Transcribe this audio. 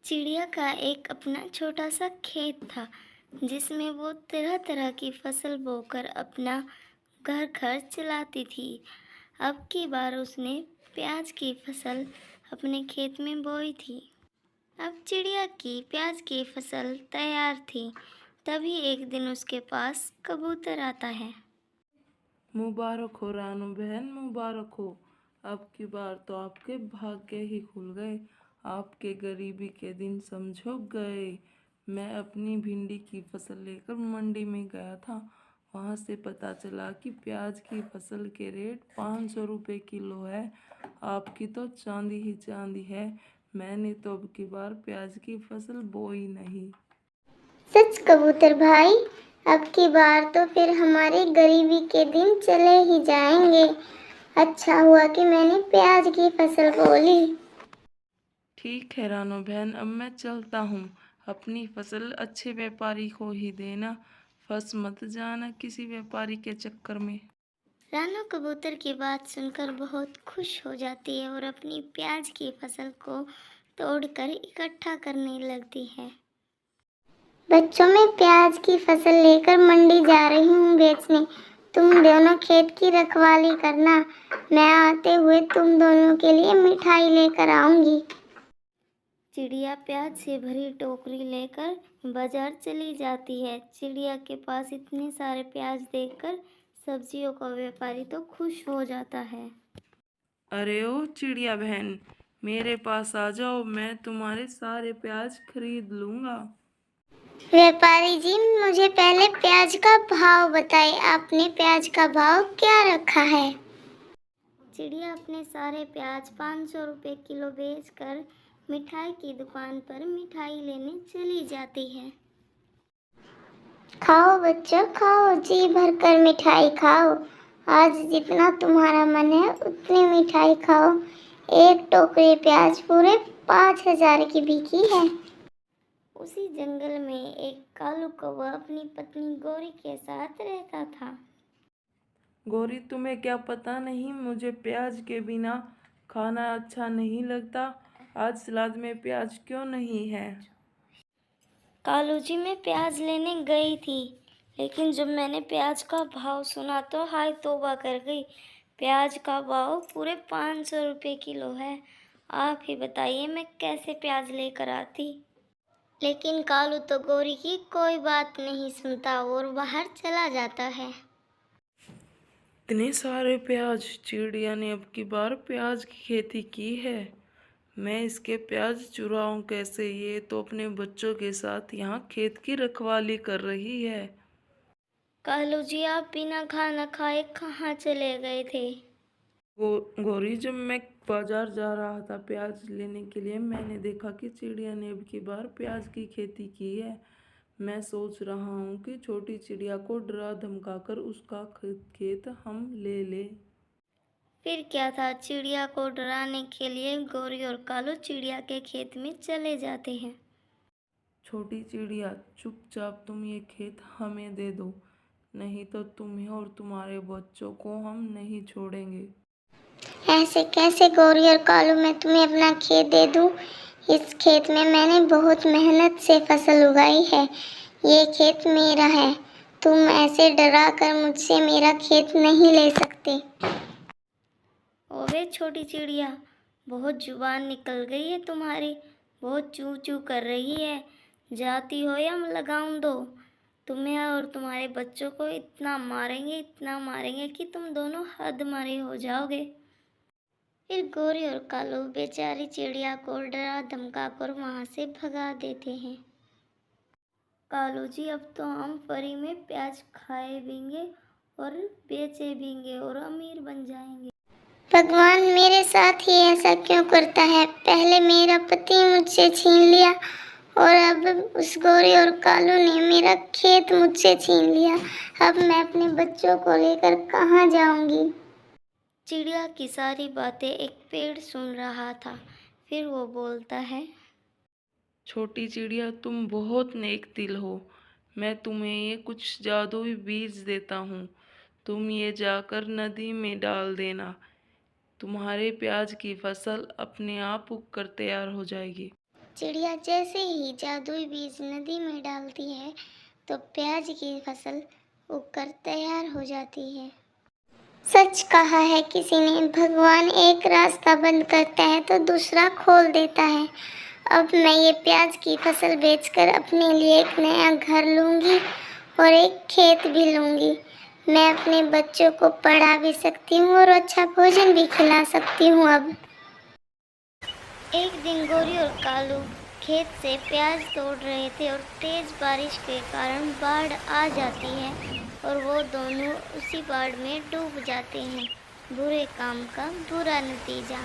चिड़िया का एक अपना छोटा सा खेत था जिसमें वो तरह तरह की फसल बोकर अपना घर खर्च चलाती थी। अब की बार उसने प्याज की फसल अपने खेत में बोई थी। अब चिड़िया की प्याज की फसल तैयार थी। तभी एक दिन उसके पास कबूतर आता है। मुबारक हो रानू बहन, मुबारक हो। अब की बार तो आपके भाग्य ही खुल गए। आपके गरीबी के दिन समझो गए। मैं अपनी भिंडी की फसल लेकर मंडी में गया था। वहाँ से पता चला कि प्याज की फसल के रेट 500 रुपये किलो है। आपकी तो चांदी ही चांदी है। मैंने तो अब की बार प्याज की फसल बोई नहीं। सच कबूतर भाई, अब की बार तो फिर हमारे गरीबी के दिन चले ही जाएंगे। अच्छा हुआ कि मैंने प्याज की फसल बोली। ठीक है रानो बहन, अब मैं चलता हूँ। अपनी फसल अच्छे व्यापारी को ही देना। फंस मत जाना किसी व्यापारी के चक्कर में। रानू कबूतर की बात सुनकर बहुत खुश हो जाती है और अपनी प्याज की फसल को तोड़कर इकट्ठा करने लगती है। बच्चों, मैं प्याज की फसल लेकर मंडी जा रही हूँ बेचने। तुम दोनों खेत की रखवाली करना। मैं आते हुए तुम दोनों के लिए मिठाई लेकर आऊंगी। चिड़िया प्याज से भरी टोकरी लेकर बाजार चली जाती है। चिड़िया के पास इतने सारे प्याज देखकर सब्जियों का व्यापारी तो खुश हो जाता है। अरे ओ चिड़िया बहन, मेरे पास आ जाओ, मैं तुम्हारे सारे प्याज खरीद लूँगा। व्यापारी जी, मुझे पहले प्याज का भाव बताइए। आपने प्याज का भाव क्या रखा है? चिड़िया अपने सारे प्याज 500 रुपये किलो बेचकर मिठाई की दुकान पर मिठाई लेने चली जाती है। खाओ बच्चों खाओ, जी भरकर मिठाई खाओ। आज जितना तुम्हारा मन है उतनी मिठाई खाओ। एक टोकरी प्याज पूरे 5,000 की बिकी है। उसी जंगल में एक कालू कौवा अपनी पत्नी गौरी के साथ रहता था। गौरी, तुम्हें क्या पता नहीं, मुझे प्याज के बिना खाना अच्छा नहीं लगता। आज सलाद में प्याज क्यों नहीं है? कालू जी, मैं प्याज लेने गई थी, लेकिन जब मैंने प्याज का भाव सुना तो हाय तौबा कर गई। प्याज का भाव पूरे 500 रुपये किलो है। आप ही बताइए मैं कैसे प्याज लेकर आती। लेकिन कालू तो गौरी की कोई बात नहीं सुनता और बाहर चला जाता है। इतने सारे प्याज! चिड़िया ने अब की बार प्याज की खेती की है। मैं इसके प्याज चुराऊं कैसे? ये तो अपने बच्चों के साथ यहाँ खेत की रखवाली कर रही है। कालू जी, आप बिना खाना खाए कहाँ चले गए थे? गौरी, जब मैं बाजार जा रहा था प्याज लेने के लिए, मैंने देखा कि चिड़िया ने अब की बार प्याज की खेती की है। मैं सोच रहा हूँ कि छोटी चिड़िया को डरा धमकाकर उसका खेत हम ले लें। फिर क्या था, चिड़िया को डराने के लिए गौरी और कालू चिड़िया के खेत में चले जाते हैं। छोटी चिड़िया, चुपचाप तुम ये खेत हमें दे दो, नहीं तो तुम्हें और तुम्हारे बच्चों को हम नहीं छोड़ेंगे। ऐसे कैसे गौरी और कालू, मैं तुम्हें अपना खेत दे दूं? इस खेत में मैंने बहुत मेहनत से फसल उगाई है। ये खेत मेरा है। तुम ऐसे डरा कर मुझसे मेरा खेत नहीं ले सकते। ओवे छोटी चिड़िया, बहुत जुबान निकल गई है तुम्हारी, बहुत चू चू कर रही है। जाती हो या लगाऊं दो? तुम्हें और तुम्हारे बच्चों को इतना मारेंगे कि तुम दोनों हद मारे हो जाओगे। फिर गौरी और कालू बेचारी चिड़िया को डरा धमका कर वहाँ से भगा देते हैं। कालू जी, अब तो हम फ्री में प्याज खाए बींगे और बेचे बींगे और अमीर बन जाएंगे। भगवान मेरे साथ ही ऐसा क्यों करता है? पहले मेरा पति मुझसे छीन लिया और अब उस गौरी और कालू ने मेरा खेत मुझसे छीन लिया। अब मैं अपने बच्चों को लेकर कहाँ जाऊंगी? चिड़िया की सारी बातें एक पेड़ सुन रहा था। फिर वो बोलता है, छोटी चिड़िया, तुम बहुत नेक दिल हो। मैं तुम्हें ये कुछ जादुई बीज देता हूँ। तुम ये जाकर नदी में डाल देना। तुम्हारे प्याज की फसल अपने आप उगकर तैयार हो जाएगी। चिड़िया जैसे ही जादुई बीज नदी में डालती है तो प्याज की फसल उगकर तैयार हो जाती है। सच कहा है किसी ने, भगवान एक रास्ता बंद करता है तो दूसरा खोल देता है। अब मैं ये प्याज की फसल बेचकर अपने लिए एक नया घर लूँगी और एक खेत भी लूँगी। मैं अपने बच्चों को पढ़ा भी सकती हूँ और अच्छा भोजन भी खिला सकती हूँ। अब एक दिन गोरी और कालू खेत से प्याज तोड़ रहे थे और तेज बारिश के कारण बाढ़ आ जाती है और वो दोनों उसी बाढ़ में डूब जाते हैं। बुरे काम का बुरा नतीजा।